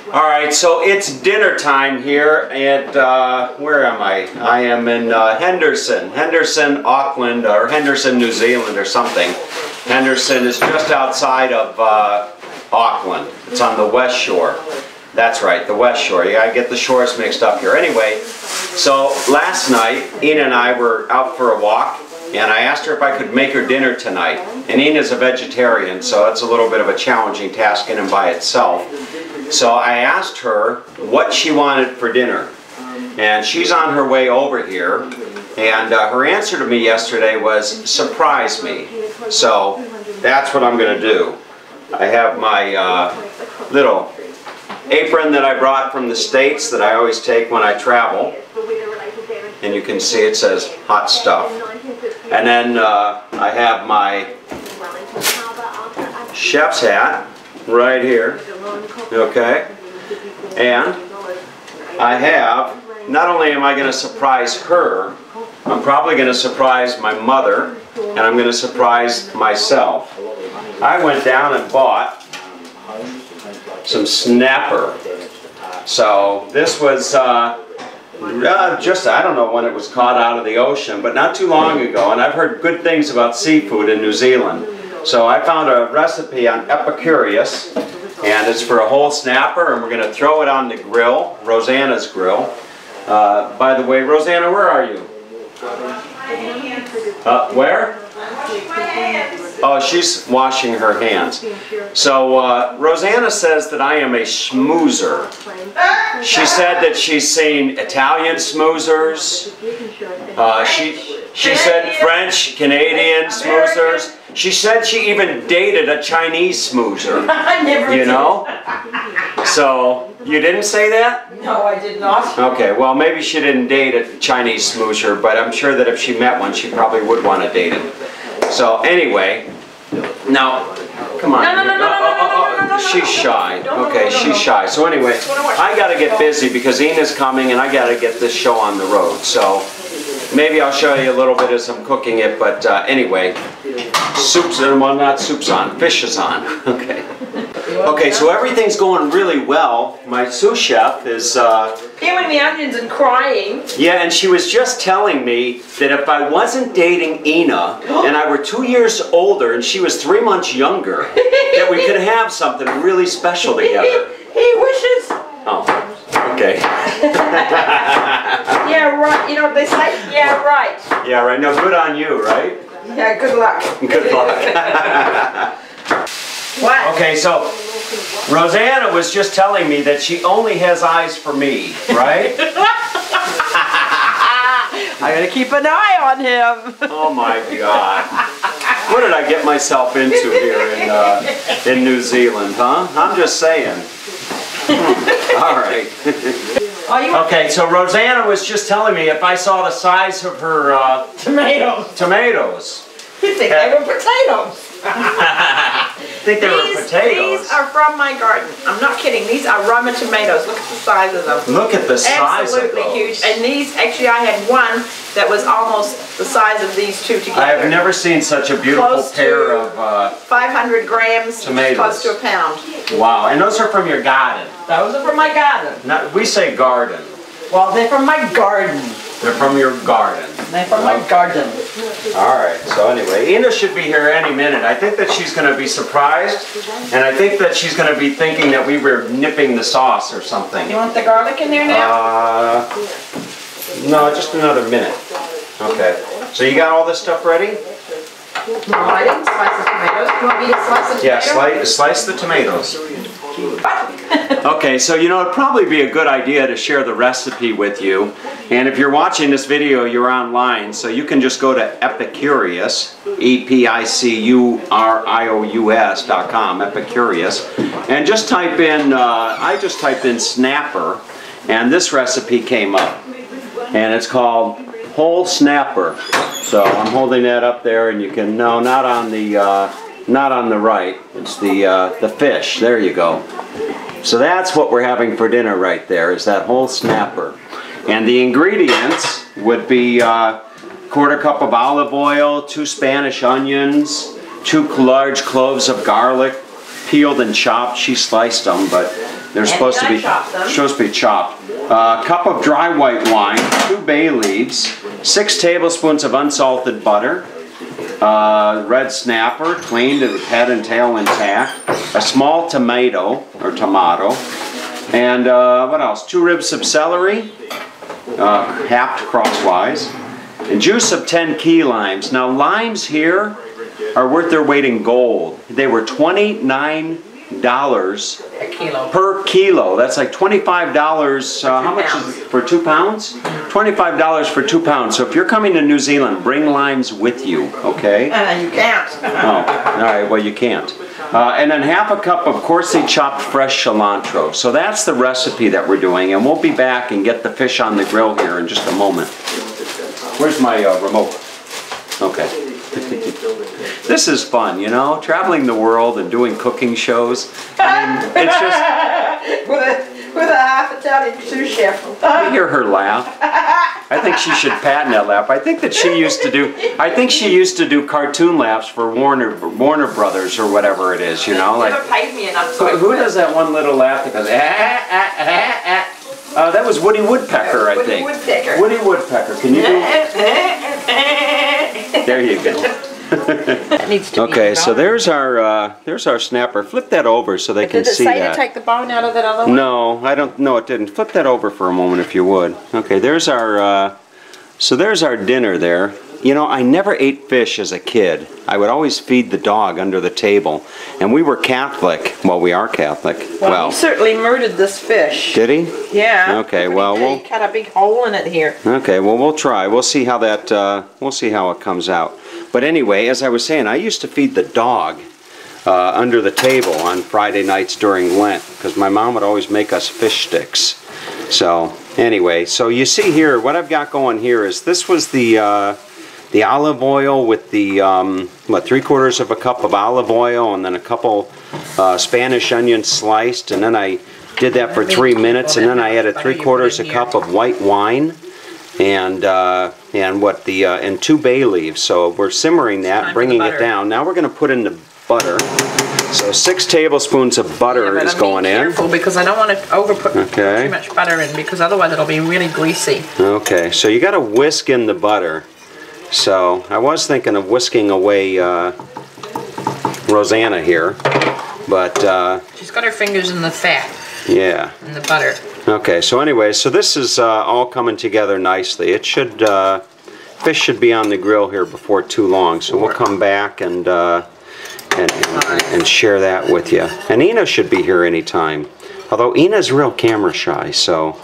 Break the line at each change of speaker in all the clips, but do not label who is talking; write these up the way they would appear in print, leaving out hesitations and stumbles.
Alright, so it's dinner time here at, where am I? I am in Henderson, Auckland, or Henderson, New Zealand or something. Henderson is just outside of Auckland. It's on the west shore. That's right, the west shore. You gotta get the shores mixed up here. Anyway, so last night, Ina and I were out for a walk, and I asked her if I could make her dinner tonight. And Ina's a vegetarian, so it's a little bit of a challenging task in and by itself. So I asked her what she wanted for dinner. And she's on her way over here. And her answer to me yesterday was, surprise me. So that's what I'm going to do. I have my little apron that I brought from the States that I always take when I travel. And you can see it says hot stuff. And then I have my chef's hat right here. Okay. And I have, not only am I going to surprise her, I'm probably going to surprise my mother, and I'm going to surprise myself. I went down and bought some snapper. So this was just, I don't know when it was caught out of the ocean, but not too long ago, and I've heard good things about seafood in New Zealand. So I found a recipe on Epicurious, and it's for a whole snapper, and we're going to throw it on the grill, Rosanna's grill. By the way, Rosanna, where are you? Where? Oh, she's washing her hands. So Rosanna says that I am a schmoozer. She said that she's seen Italian schmoozers. She said French, Canadian schmoozers. She said she even dated a Chinese schmoozer. You know? So, you didn't say that?
No, I did not.
Okay, well maybe she didn't date a Chinese schmoozer, but I'm sure that if she met one, she probably would want to date him. So anyway, now, come on. No, she's shy. Okay, she's shy. So anyway, I got to get busy because Ina's coming and I got to get this show on the road. So maybe I'll show you a little bit as I'm cooking it, but anyway, soup's on, well not soup's on, fish is on. Okay. Okay, so everything's going really well. My sous chef is
peeling the onions and crying.
Yeah, and she was just telling me that if I wasn't dating Ina and I were 2 years older and she was 3 months younger, that we could have something really special together.
He wishes.
Oh, okay.
Yeah, right. You know what they say? Yeah, right.
Yeah, right. No, good on you, right?
Yeah, good luck.
Good luck.
What?
Okay, so Rosanna was just telling me that she only has eyes for me, right?
I gotta keep an eye on him.
Oh my God. What did I get myself into here in New Zealand, huh? I'm just saying. All right. Okay, so Rosanna was just telling me if I saw the size of her tomatoes.
You think they were potatoes.
I think they were potatoes.
These are from my garden. I'm not kidding. These are Roma tomatoes. Look at the size of them.
Look at the size of those.
Absolutely huge. And these, actually I had one that was almost the size of these two together.
I have never seen such a beautiful pair of
500 grams,
tomatoes.
Close to a pound.
Wow, and those are from your garden.
Those are from my garden.
Now, we say garden.
Well, they're from my garden.
They're from your garden.
They're from my garden.
Alright, so anyway, Ina should be here any minute. I think that she's going to be surprised, and I think that she's going to be thinking that we were nipping the sauce or something.
You want the garlic in there now?
No, just another minute. Okay, so you got all this stuff ready?
No, I didn't slice the tomatoes. You want me to slice the tomatoes?
Yeah, slice the tomatoes. Okay, so you know, it'd probably be a good idea to share the recipe with you. And if you're watching this video, you're online, so you can just go to Epicurious, EPICURIOUS.com, Epicurious, and just type in, I just typed in snapper, and this recipe came up. And it's called whole snapper. So I'm holding that up there, and you can, no, not on the right. It's the fish. There you go. So that's what we're having for dinner right there, is that whole snapper. And the ingredients would be quarter cup of olive oil, 2 Spanish onions, 2 large cloves of garlic, peeled and chopped. She sliced them, but they're supposed to be chopped. Cup of dry white wine, 2 bay leaves, 6 tablespoons of unsalted butter, red snapper, cleaned with head and tail intact, a small tomato, and what else? 2 ribs of celery, hacked crosswise, and juice of 10 key limes. Now limes here are worth their weight in gold. They were $29 per kilo. That's like $25. How much is it for 2 pounds? $25 for 2 pounds. So if you're coming to New Zealand, bring limes with you, okay?
You can't.
Oh, all right, well you can't. And then half a cup of coarsely chopped fresh cilantro. So that's the recipe that we're doing, and we'll be back and get the fish on the grill here in just a moment. Where's my remote? Okay. This is fun, you know, traveling the world and doing cooking shows. I mean, it's just...
with a half Italian sous chef.
I hear her laugh. I think she should patent that laugh. I think that she used to do cartoon laughs for Warner Brothers or whatever it is, you know. Like,
never paid me enough.
Who does that one little laugh that goes, that was Woody Woodpecker, I think. Woody Woodpecker. Can you do it? There you go. Okay, so there's our snapper. Flip that over so they can see that.
Did it say to take the bone out of that other one?
No, I don't. No, it didn't. Flip that over for a moment if you would. Okay, there's our. So there's our dinner there. You know, I never ate fish as a kid. I would always feed the dog under the table, and we were Catholic. Well, we are Catholic.
Well, he certainly murdered this fish.
Did he?
Yeah.
Okay. Well,
we'll cut a big hole in it here.
Okay. Well, we'll try. We'll see how that. We'll see how it comes out. But anyway, as I was saying, I used to feed the dog under the table on Friday nights during Lent because my mom would always make us fish sticks. So anyway, so you see here, what I've got going here is this was the olive oil with the 3/4 of a cup of olive oil, and then a couple Spanish onions sliced, and then I did that for 3 minutes, and then I added 3/4 a cup of white wine. And 2 bay leaves. So we're simmering that, bringing it down. Now we're going to put in the butter. So 6 tablespoons of butter is going in.
Careful, because I don't want to put too much butter in, because otherwise it'll be really greasy.
Okay, so you got to whisk in the butter. So I was thinking of whisking away Rosanna here, but
she's got her fingers in the fat.
Yeah.
In the butter.
Okay, so anyway, so this is all coming together nicely. It should, fish should be on the grill here before too long, so we'll come back and share that with you. And Ina should be here anytime. Although Ina's real camera shy, so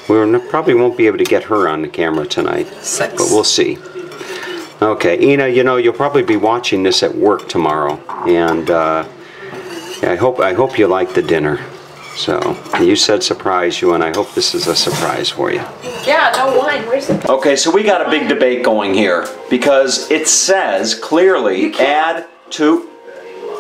we probably won't be able to get her on the camera tonight. But we'll see. Okay, Ina, you know, you'll probably be watching this at work tomorrow, and I hope you like the dinner. So, you said surprise you, and I hope this is a surprise for you.
Yeah, no wine. Where's the...
Okay, so we got a big debate going here, because it says clearly, add to...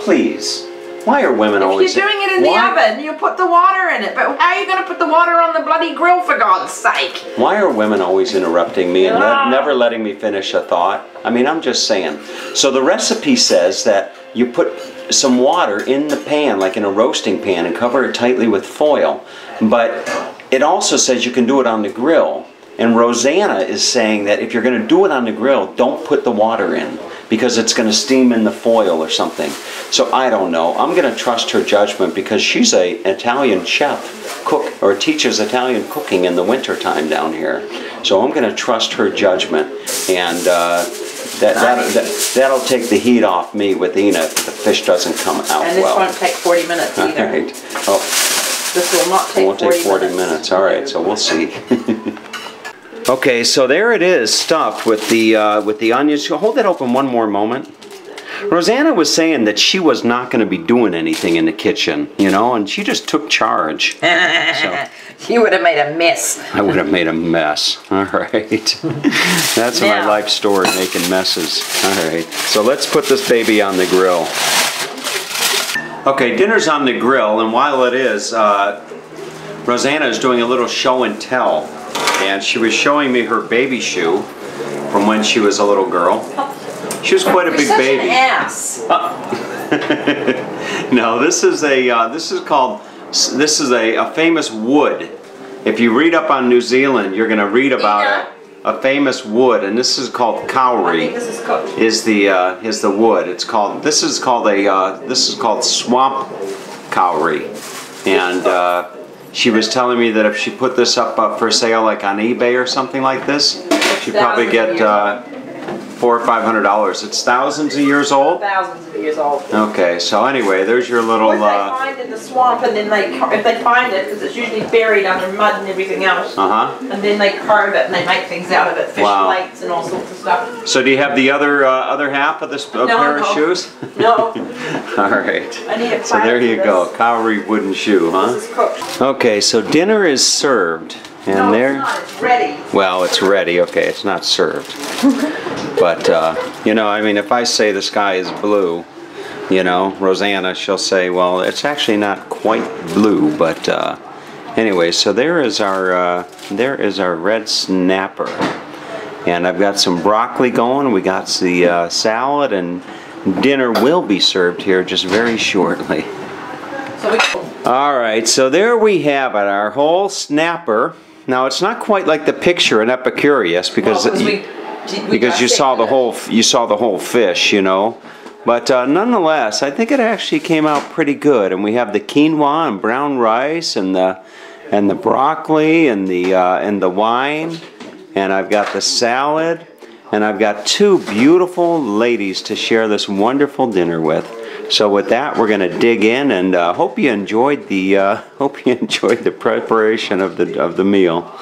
Please. Why are women always...
If you're doing it in the oven, you put the water in it. But how are you going to put the water on the bloody grill, for God's sake?
Why are women always interrupting me and never letting me finish a thought? I mean, I'm just saying. So the recipe says that you put some water in the pan, like in a roasting pan, and cover it tightly with foil. But it also says you can do it on the grill. And Rosanna is saying that if you're going to do it on the grill, don't put the water in, because it's going to steam in the foil or something. So I don't know. I'm going to trust her judgment, because she's an Italian chef, cook, or teaches Italian cooking in the winter time down here. So I'm going to trust her judgment, and that'll take the heat off me with Ina if the fish doesn't come out well.
And this won't take 40 minutes either.
All right. Oh,
this will not take 40 minutes.
It won't take 40 minutes. All right, so we'll see. Okay, so there it is, stuffed with the onions. Hold that open one more moment. Rosanna was saying that she was not going to be doing anything in the kitchen, you know, and she just took charge. So,
you would have made a mess.
I would have made a mess. All right. That's my life story, making messes. All right. So let's put this baby on the grill. Okay, dinner's on the grill, and while it is, Rosanna is doing a little show and tell. And she was showing me her baby shoe from when she was a little girl. She was quite a big baby.
You're such an ass.
No, this is a famous wood. If you read up on New Zealand, you're going to read about a famous wood, and this is called kauri.
This is cooked.
Is the wood? This is called swamp kauri, and she was telling me that if she put this up for sale, like on eBay or something like this, she'd probably get $400 or $500. It's thousands of years old.
Thousands of years old.
Okay, so anyway, there's your little.
What they find in the swamp, and then if they find it, because it's usually buried under mud and everything else. And then they carve it and they make things out of it, fish plates and all sorts of stuff.
So do you have the other half of this pair of shoes?
No.
All right.
I need a
so there you go, kauri wooden shoe, huh?
This is cooked.
Okay, so dinner is served, and
no,
there.
It's not. It's ready.
Well, it's ready. Okay, it's not served. But you know, I mean, if I say the sky is blue, you know, Rosanna, she'll say, well, it's actually not quite blue, but anyway, so there is our red snapper, and I've got some broccoli going. We got the salad, and dinner will be served here just very shortly. All right, so there we have it, our whole snapper. Now it's not quite like the picture in Epicurious because you saw the whole fish, you know. But nonetheless, I think it actually came out pretty good. And we have the quinoa and brown rice and the broccoli and the wine, and I've got the salad, and I've got two beautiful ladies to share this wonderful dinner with. So with that, we're going to dig in, and hope you enjoyed the preparation of the meal.